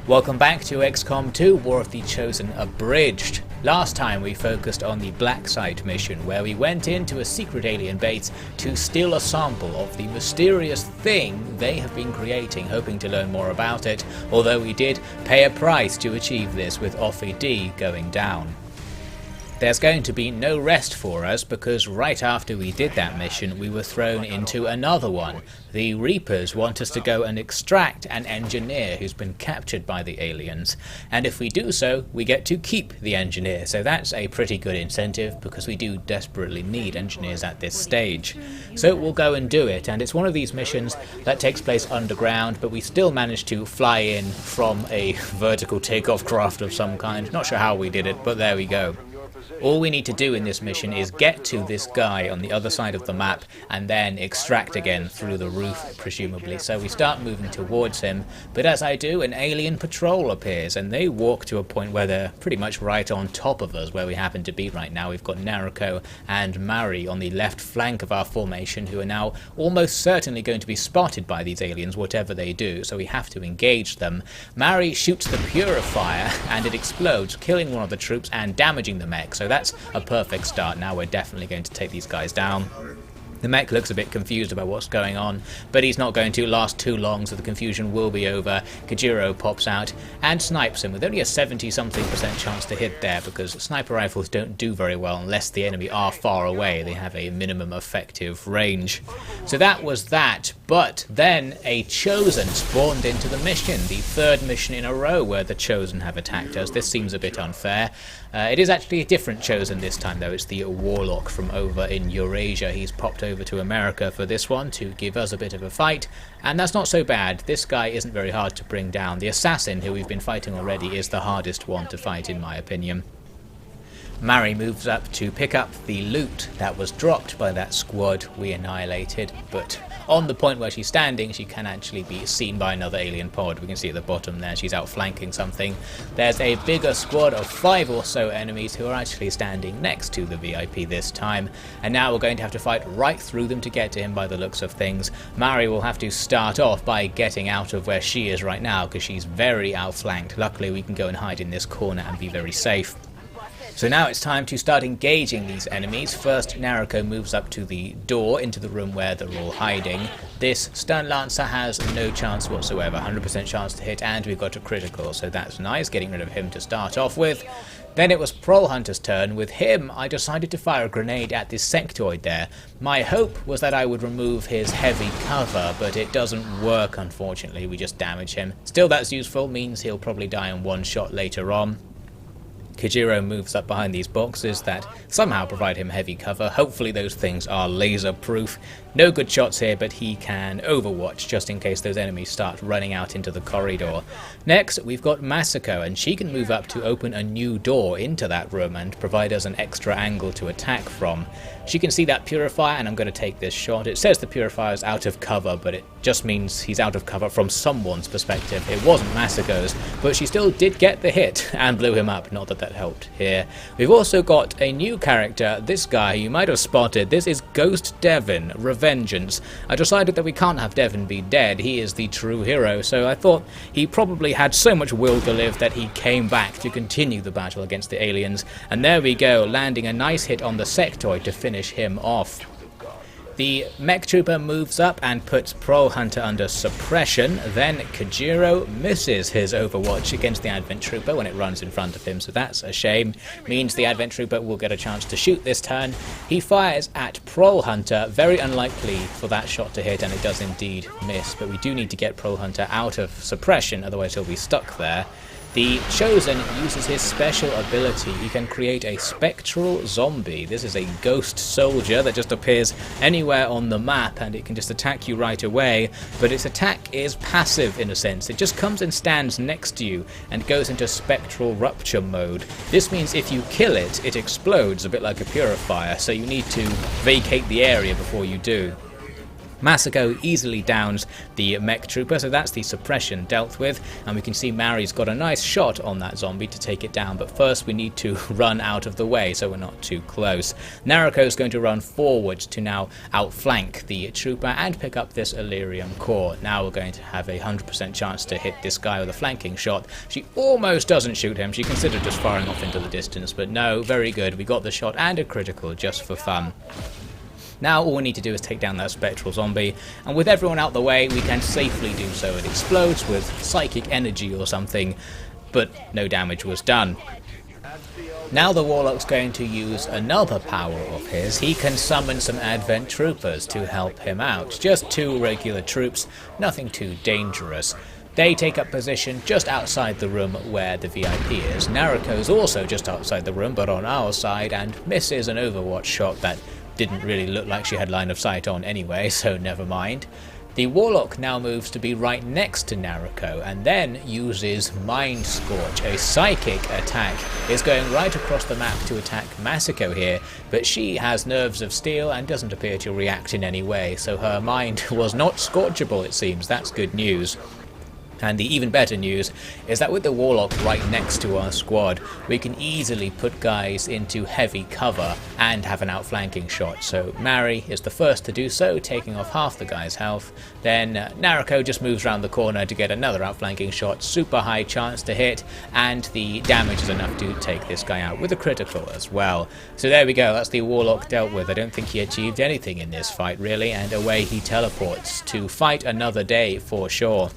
Welcome back to XCOM 2 War of the Chosen Abridged. Last time we focused on the Black Site mission where we went into a secret alien base to steal a sample of the mysterious thing they have been creating, hoping to learn more about it, although we did pay a price to achieve this with OfficiallyDevin going down. There's going to be no rest for us because right after we did that mission we were thrown into another one. The Reapers want us to go and extract an engineer who's been captured by the aliens, and if we do so we get to keep the engineer, so that's a pretty good incentive because we do desperately need engineers at this stage. So we'll go and do it, and it's one of these missions that takes place underground, but we still managed to fly in from a vertical takeoff craft of some kind. Not sure how we did it, but there we go. All we need to do in this mission is get to this guy on the other side of the map and then extract again through the roof, presumably. So we start moving towards him, but as I do, an alien patrol appears and they walk to a point where they're pretty much right on top of us, where we happen to be right now. We've got Naruko and Mari on the left flank of our formation, who are now almost certainly going to be spotted by these aliens, whatever they do, so we have to engage them. Mari shoots the purifier and it explodes, killing one of the troops and damaging the mech. So that's a perfect start. Now we're definitely going to take these guys down. The mech looks a bit confused about what's going on, but he's not going to last too long, so the confusion will be over. Kajiro pops out and snipes him with only a 70-something% chance to hit there, because sniper rifles don't do very well unless the enemy are far away. They have a minimum effective range. So that was that, but then a Chosen spawned into the mission, the third mission in a row where the Chosen have attacked us. This seems a bit unfair. It is actually a different Chosen this time though. It's the Warlock from over in Eurasia. He's popped over to America for this one to give us a bit of a fight, and that's not so bad. This guy isn't very hard to bring down. The assassin, who we've been fighting already, is the hardest one to fight in my opinion. Mari moves up to pick up the loot that was dropped by that squad we annihilated, but on the point where she's standing she can actually be seen by another alien pod. We can see at the bottom there she's outflanking something. There's a bigger squad of 5 or so enemies who are actually standing next to the VIP this time, and now we're going to have to fight right through them to get to him by the looks of things. Mari will have to start off by getting out of where she is right now because she's very outflanked. Luckily we can go and hide in this corner and be very safe. So now it's time to start engaging these enemies. First, Naruko moves up to the door into the room where they're all hiding. This Stun Lancer has no chance whatsoever, 100% chance to hit, and we've got a critical, so that's nice, getting rid of him to start off with. Then it was Prole Hunter's turn. With him, I decided to fire a grenade at this sectoid there. My hope was that I would remove his heavy cover, but it doesn't work unfortunately, we just damage him. Still, that's useful, means he'll probably die in one shot later on. Kajiro moves up behind these boxes that somehow provide him heavy cover. Hopefully those things are laser proof. No good shots here, but he can overwatch just in case those enemies start running out into the corridor. Next we've got Masako, and she can move up to open a new door into that room and provide us an extra angle to attack from. She can see that purifier, and I'm going to take this shot. It says the purifier is out of cover, but it just means he's out of cover from someone's perspective. It wasn't Masako's, but she still did get the hit and blew him up. Not that that helped here. We've also got a new character, this guy you might have spotted. This is Ghost Devin, Revengeance. I decided that we can't have Devin be dead. He is the true hero, so I thought he probably had so much will to live that he came back to continue the battle against the aliens. And there we go, landing a nice hit on the sectoid to finish him off. The mech trooper moves up and puts Prole Hunter under suppression. Then Kajiro misses his overwatch against the Advent Trooper when it runs in front of him, so that's a shame. Means the Advent Trooper will get a chance to shoot this turn. He fires at Prole Hunter, very unlikely for that shot to hit, and it does indeed miss, but we do need to get Prole Hunter out of suppression, otherwise he'll be stuck there. The Chosen uses his special ability. He can create a spectral zombie. This is a ghost soldier that just appears anywhere on the map and it can just attack you right away, but its attack is passive in a sense. It just comes and stands next to you and goes into spectral rupture mode. This means if you kill it, it explodes a bit like a purifier, so you need to vacate the area before you do. Masako easily downs the mech trooper, so that's the suppression dealt with, and we can see Mari's got a nice shot on that zombie to take it down, but first we need to run out of the way so we're not too close. Naruko's going to run forwards to now outflank the trooper and pick up this Illyrium core. Now we're going to have a 100% chance to hit this guy with a flanking shot. She almost doesn't shoot him, she considered just firing off into the distance, but no, very good, we got the shot and a critical just for fun. Now all we need to do is take down that spectral zombie, and with everyone out the way we can safely do so. It explodes with psychic energy or something, but no damage was done. Now the Warlock's going to use another power of his. He can summon some Advent troopers to help him out. Just 2 regular troops, nothing too dangerous. They take up position just outside the room where the VIP is. Naruko's also just outside the room but on our side and misses an Overwatch shot that didn't really look like she had line of sight on anyway, so never mind. The Warlock now moves to be right next to Naruko and then uses Mind Scorch. A psychic attack is going right across the map to attack Masako here, but she has nerves of steel and doesn't appear to react in any way, so her mind was not scorchable it seems. That's good news. And the even better news is that with the Warlock right next to our squad, we can easily put guys into heavy cover and have an outflanking shot. So Mari is the first to do so, taking off half the guy's health. Then Naruko just moves around the corner to get another outflanking shot, super high chance to hit, and the damage is enough to take this guy out with a critical as well. So there we go, that's the Warlock dealt with. I don't think he achieved anything in this fight really, and away he teleports to fight another day for sure.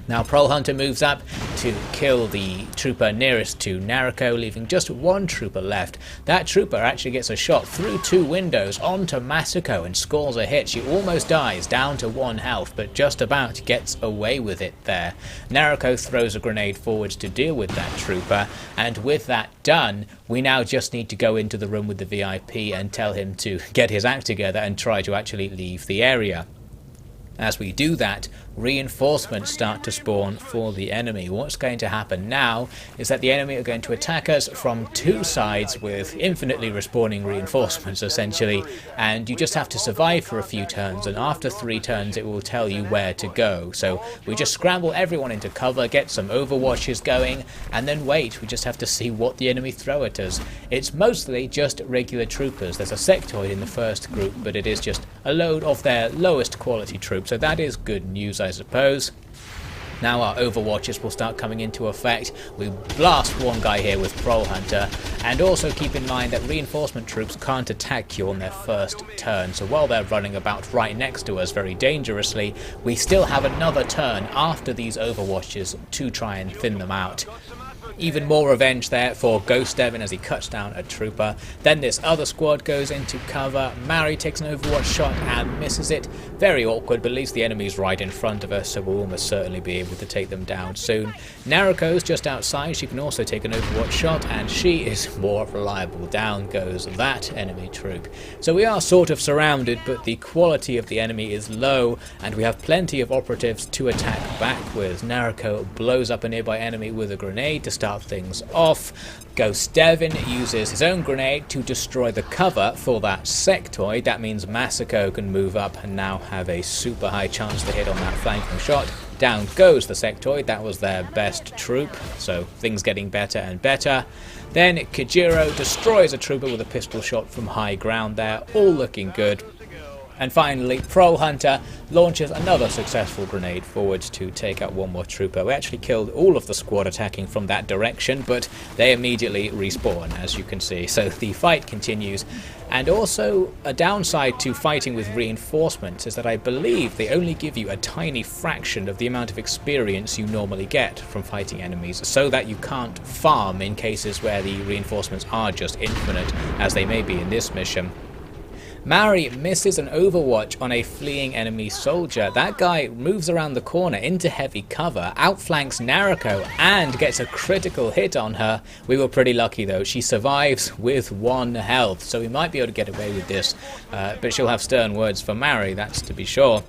Now Prole Hunter moves up to kill the trooper nearest to Naruko, leaving just 1 trooper left. That trooper actually gets a shot through 2 windows onto Masako and scores a hit. She almost dies, down to 1 health, but just about gets away with it there. Naruko throws a grenade forwards to deal with that trooper, and with that done, we now just need to go into the room with the VIP and tell him to get his act together and try to actually leave the area. As we do that, reinforcements start to spawn for the enemy. What's going to happen now is that the enemy are going to attack us from 2 sides with infinitely respawning reinforcements essentially, and you just have to survive for a few turns, and after 3 turns it will tell you where to go. So we just scramble everyone into cover, get some overwatches going, and then wait. We just have to see what the enemy throw at us. It's mostly just regular troopers. There's a sectoid in the first group, but it is just a load of their lowest quality troops, so that is good news I suppose. Now our overwatches will start coming into effect. We blast 1 guy here with Prole Hunter, and also keep in mind that reinforcement troops can't attack you on their first turn, so while they're running about right next to us very dangerously, we still have another turn after these overwatches to try and thin them out. Even more revenge there for GhostDevin as he cuts down a trooper. Then this other squad goes into cover. Mari takes an overwatch shot and misses it. Very awkward, but at least the enemy's right in front of us, so we'll almost certainly be able to take them down soon. Naruko's just outside. She can also take an overwatch shot, and she is more reliable. Down goes that enemy troop. So we are sort of surrounded, but the quality of the enemy is low, and we have plenty of operatives to attack back with. Naruko blows up a nearby enemy with a grenade to start things off. GhostDevin uses his own grenade to destroy the cover for that sectoid. That means Masako can move up and now have a super high chance to hit on that flanking shot. Down goes the sectoid. That was their best troop, so things getting better and better. Then Kijiro destroys a trooper with a pistol shot from high ground there, all looking good. And finally, Prole Hunter launches another successful grenade forwards to take out 1 more trooper. We actually killed all of the squad attacking from that direction, but they immediately respawn, as you can see. So the fight continues. And also, a downside to fighting with reinforcements is that I believe they only give you a tiny fraction of the amount of experience you normally get from fighting enemies, so that you can't farm in cases where the reinforcements are just infinite, as they may be in this mission. Mari misses an overwatch on a fleeing enemy soldier. That guy moves around the corner into heavy cover, outflanks Naruko, and gets a critical hit on her. We were pretty lucky though. She survives with 1 health, so we might be able to get away with this, but she'll have stern words for Mari, that's to be sure.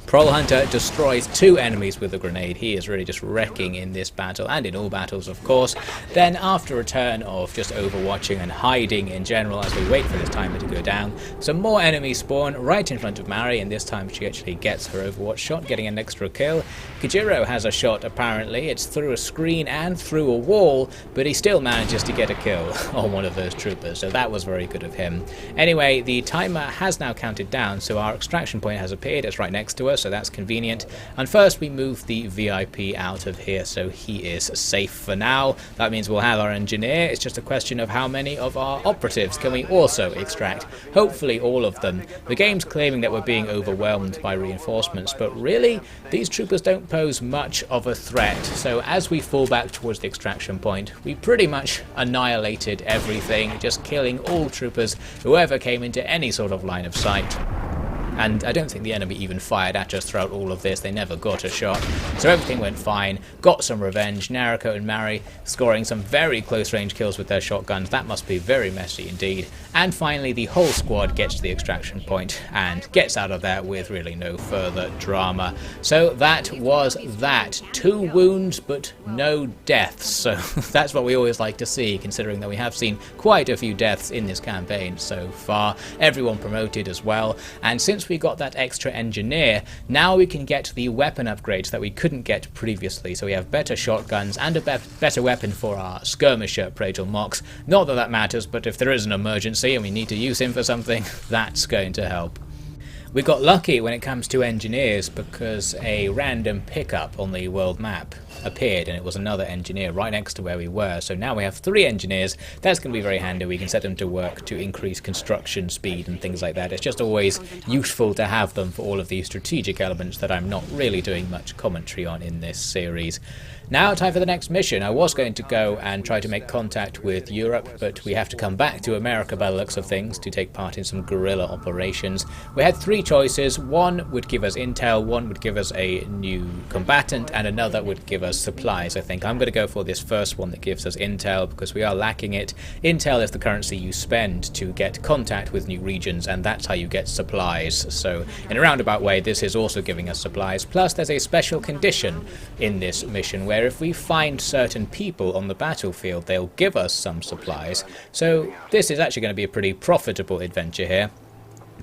Prole Hunter destroys 2 enemies with a grenade. He is really just wrecking in this battle, and in all battles of course. Then after a turn of just overwatching and hiding in general as we wait for this timer to go down, some more enemies spawn right in front of Mari, and this time she actually gets her overwatch shot, getting an extra kill. Kajiro has a shot apparently, it's through a screen and through a wall, but he still manages to get a kill on one of those troopers, so that was very good of him. Anyway, the timer has now counted down, so our extraction point has appeared, it's right next to us, so that's convenient. And first we move the VIP out of here so he is safe for now. That means we'll have our engineer. It's just a question of how many of our operatives can we also extract. Hopefully all of them. The game's claiming that we're being overwhelmed by reinforcements, but really these troopers don't pose much of a threat. So as we fall back towards the extraction point, we pretty much annihilated everything, just killing all troopers, whoever came into any sort of line of sight. And I don't think the enemy even fired at us throughout all of this, they never got a shot. So everything went fine, got some revenge, Nariko and Mari scoring some very close range kills with their shotguns, that must be very messy indeed. And finally the whole squad gets to the extraction point and gets out of there with really no further drama. So that was that. 2 wounds but no deaths, so that's what we always like to see, considering that we have seen quite a few deaths in this campaign so far. Everyone promoted as well, and since we got that extra engineer, now we can get the weapon upgrades that we couldn't get previously. So we have better shotguns and a better weapon for our skirmisher, Pragel Mox. Not that that matters, but if there is an emergency and we need to use him for something, that's going to help. We got lucky when it comes to engineers because a random pickup on the world map appeared and it was another engineer right next to where we were. So now we have 3 engineers. That's going to be very handy. We can set them to work to increase construction speed and things like that. It's just always useful to have them for all of these strategic elements that I'm not really doing much commentary on in this series. Now time for the next mission. I was going to go and try to make contact with Europe, but we have to come back to America by the looks of things to take part in some guerrilla operations. We had 3 choices. One would give us intel, one would give us a new combatant, and another would give us supplies. I think I'm going to go for this first one that gives us intel because we are lacking it. Intel is the currency you spend to get contact with new regions, and that's how you get supplies. So in a roundabout way, this is also giving us supplies. Plus there's a special condition in this mission where if we find certain people on the battlefield, they'll give us some supplies. So this is actually going to be a pretty profitable adventure here.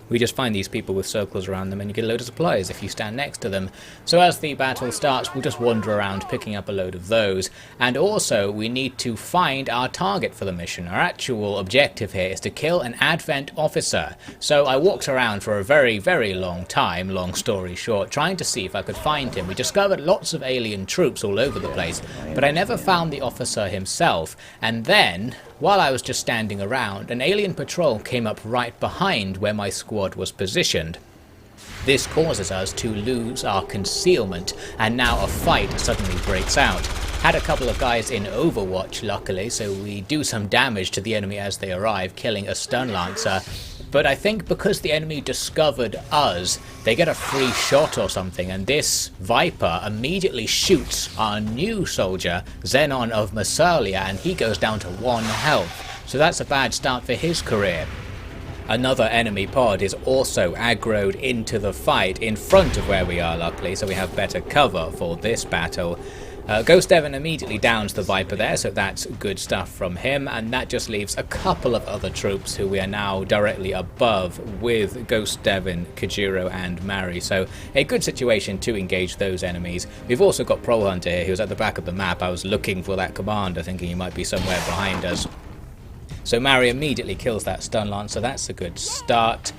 We just find these people with circles around them and you get a load of supplies if you stand next to them. So as the battle starts, we'll just wander around picking up a load of those. And also we need to find our target for the mission. Our actual objective here is to kill an Advent officer. So I walked around for a very, very long time, long story short, trying to see if I could find him. We discovered lots of alien troops all over the place, but I never found the officer himself. And then, while I was just standing around, an alien patrol came up right behind where my squad was positioned. This causes us to lose our concealment, and now a fight suddenly breaks out. Had a couple of guys in Overwatch luckily, so we do some damage to the enemy as they arrive, killing a stun lancer. But I think because the enemy discovered us, they get a free shot or something, and this Viper immediately shoots our new soldier, Xenon of Massalia, and he goes down to 1 health. So that's a bad start for his career. Another enemy pod is also aggroed into the fight in front of where we are luckily, so we have better cover for this battle. WotC immediately downs the Viper there, so that's good stuff from him, and that just leaves a couple of other troops who we are now directly above with WotC, Kajiro and Mari, so a good situation to engage those enemies. We've also got Prole Hunter here, who's at the back of the map. I was looking for that commander, thinking he might be somewhere behind us. So Mari immediately kills that stun lancer, that's a good start.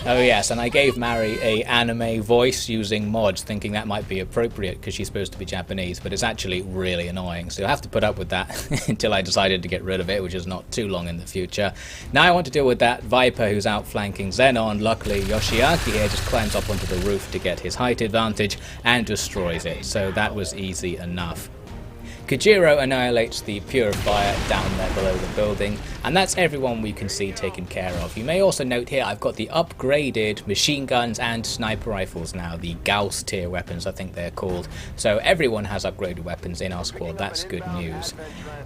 Oh yes, and I gave Mari a anime voice using mods, thinking that might be appropriate because she's supposed to be Japanese, but it's actually really annoying, so you'll have to put up with that until I decided to get rid of it, which is not too long in the future. Now I want to deal with that Viper who's outflanking Xenon. Luckily Yoshiaki here just climbs up onto the roof to get his height advantage and destroys it, so that was easy enough. Kajiro annihilates the purifier down there below the building, and that's everyone we can see taken care of. You may also note here I've got the upgraded machine guns and sniper rifles now, the Gauss tier weapons I think they're called. So everyone has upgraded weapons in our squad, that's good news.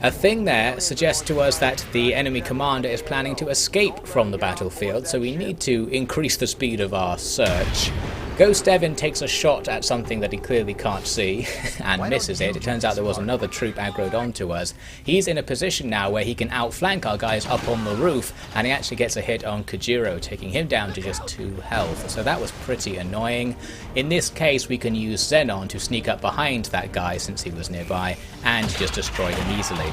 A thing there suggests to us that the enemy commander is planning to escape from the battlefield, so we need to increase the speed of our search. GhostDevin takes a shot at something that he clearly can't see and misses it. It turns out there was another troop aggroed onto us. He's in a position now where he can outflank our guys up on the roof, and he actually gets a hit on Kojiro, taking him down to just 2 health. So that was pretty annoying. In this case, we can use Xenon to sneak up behind that guy since he was nearby and just destroy him easily.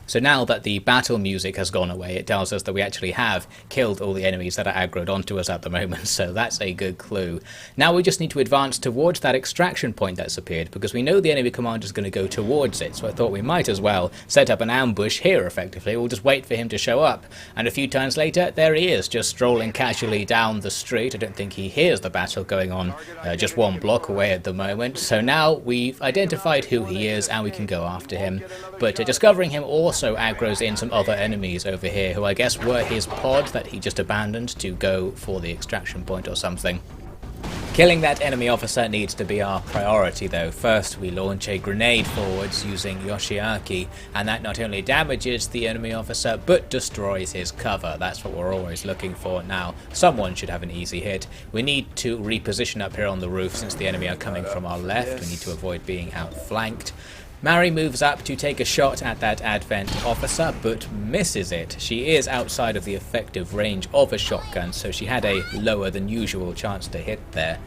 So now that the battle music has gone away, it tells us that we actually have killed all the enemies that are aggroed onto us at the moment, so that's a good clue. Now we just need to advance towards that extraction point that's appeared, because we know the enemy commander is going to go towards it, so I thought we might as well set up an ambush here effectively. We'll just wait for him to show up, and a few turns later, there he is, just strolling casually down the street. I don't think he hears the battle going on just 1 block away at the moment. So now we've identified who he is, and we can go after him. But discovering him also aggroes in some other enemies over here, who I guess were his pod that he just abandoned to go for the extraction point or something. Killing that enemy officer needs to be our priority though. First we launch a grenade forwards using Yoshiaki, and that not only damages the enemy officer but destroys his cover. That's what we're always looking for. Now someone should have an easy hit. We need to reposition up here on the roof since the enemy are coming from our left. We need to avoid being outflanked. Mary moves up to take a shot at that Advent officer, but misses it. She is outside of the effective range of a shotgun, so she had a lower than usual chance to hit there.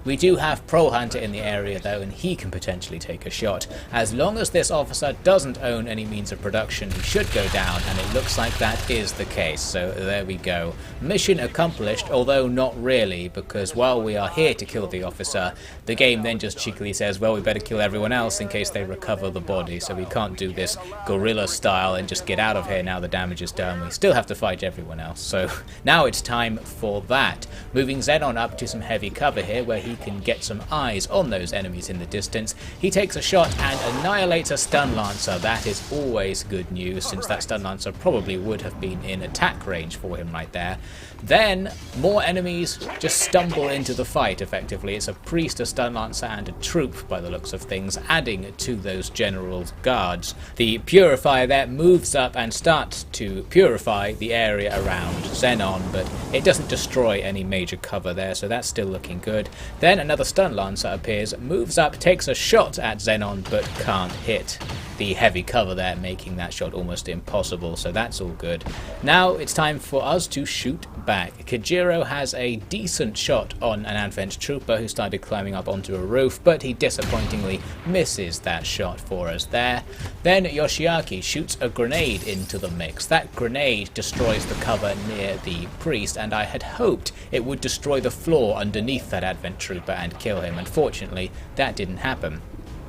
We do have Pro Hunter in the area though, and he can potentially take a shot. As long as this officer doesn't own any means of production, he should go down, and it looks like that is the case, so there we go. Mission accomplished, although not really, because while we are here to kill the officer, the game then just cheekily says, well, we better kill everyone else in case they recover the body, so we can't do this guerrilla style and just get out of here now the damage is done. We still have to fight everyone else, so now it's time for that. Moving Xenon up to some heavy cover here, where he can get some eyes on those enemies in the distance. He takes a shot and annihilates a stun lancer. That is always good news, since that stun lancer probably would have been in attack range for him right there. Then more enemies just stumble into the fight effectively. It's a priest, a stun lancer and a troop by the looks of things, adding to those generals' guards. The purifier there moves up and starts to purify the area around Xenon, but it doesn't destroy any major cover there, so that's still looking good. Then another stun lancer appears, moves up, takes a shot at Xenon, but can't hit the heavy cover there, making that shot almost impossible, so that's all good. Now it's time for us to shoot back. Kojiro has a decent shot on an Advent trooper who started climbing up onto a roof, but he disappointingly misses that shot for us there. Then Yoshiaki shoots a grenade into the mix. That grenade destroys the cover near the priest, and I had hoped it would destroy the floor underneath that Advent trooper and kill him. Unfortunately, that didn't happen.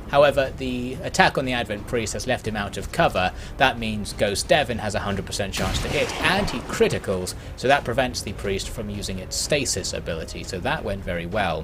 However, the attack on the Advent Priest has left him out of cover. That means GhostDevin has a 100% chance to hit, and he criticals, so that prevents the Priest from using its stasis ability, so that went very well.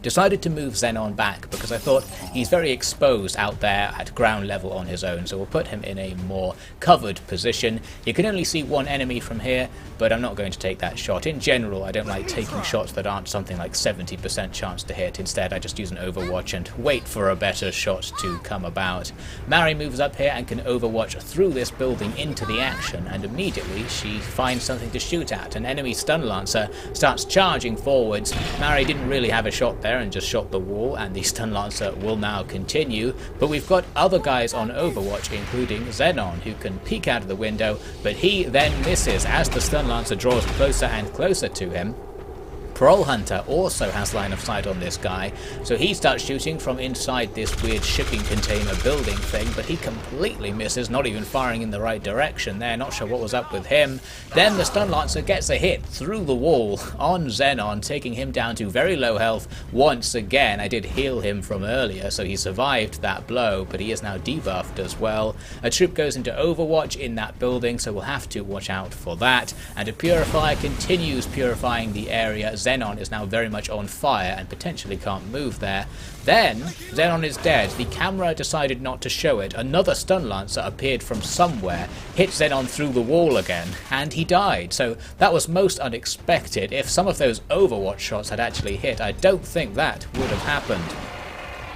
Decided to move Xenon back because I thought he's very exposed out there at ground level on his own, so we'll put him in a more covered position. You can only see one enemy from here, but I'm not going to take that shot. In general, I don't like taking shots that aren't something like 70% chance to hit. Instead, I just use an Overwatch and wait for a better shot to come about. Mary moves up here and can Overwatch through this building into the action, and immediately she finds something to shoot at. An enemy stun lancer starts charging forwards. Mary didn't really have a shot there and just shot the wall, and the stun lancer will now continue, but we've got other guys on Overwatch, including Xenon, who can peek out of the window, but he then misses as the stun lancer draws closer and closer to him. Parole Hunter also has line of sight on this guy, so he starts shooting from inside this weird shipping container building thing, but he completely misses, not even firing in the right direction there, not sure what was up with him. Then the stun lancer gets a hit through the wall on Xenon, taking him down to very low health once again. I did heal him from earlier, so he survived that blow, but he is now debuffed as well. A troop goes into Overwatch in that building, so we'll have to watch out for that, and a purifier continues purifying the area. Xenon is now very much on fire and potentially can't move there. Then Xenon is dead. The camera decided not to show it. Another stun lancer appeared from somewhere, hit Xenon through the wall again, and he died. So that was most unexpected. If some of those Overwatch shots had actually hit, I don't think that would have happened.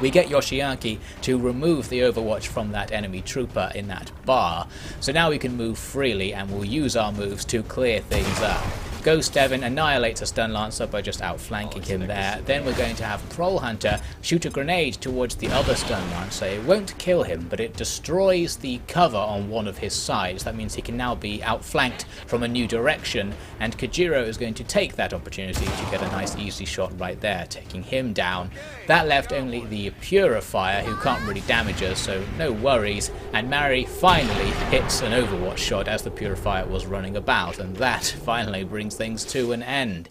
We get Yoshiaki to remove the Overwatch from that enemy trooper in that bar, so now we can move freely and we'll use our moves to clear things up. Ghost Devin annihilates a Stun Lancer by just outflanking him there. Then we're going to have Troll Hunter shoot a grenade towards the other Stun Lancer. It won't kill him, but it destroys the cover on one of his sides. That means he can now be outflanked from a new direction, and Kajiro is going to take that opportunity to get a nice easy shot right there, taking him down. That left only the Purifier, who can't really damage us, so no worries, and Mary finally hits an Overwatch shot as the Purifier was running about, and that finally brings things to an end.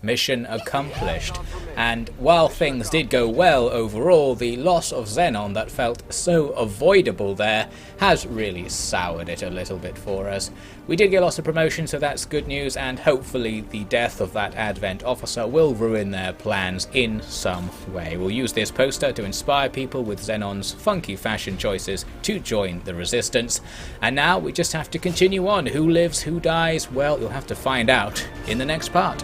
Mission accomplished. And while things did go well overall, the loss of Xenon that felt so avoidable there has really soured it a little bit for us. We did get lots of promotion, so that's good news, and hopefully the death of that Advent officer will ruin their plans in some way. We'll use this poster to inspire people with Xenon's funky fashion choices to join the resistance. And now we just have to continue on. Who lives, who dies? Well, you'll have to find out in the next part.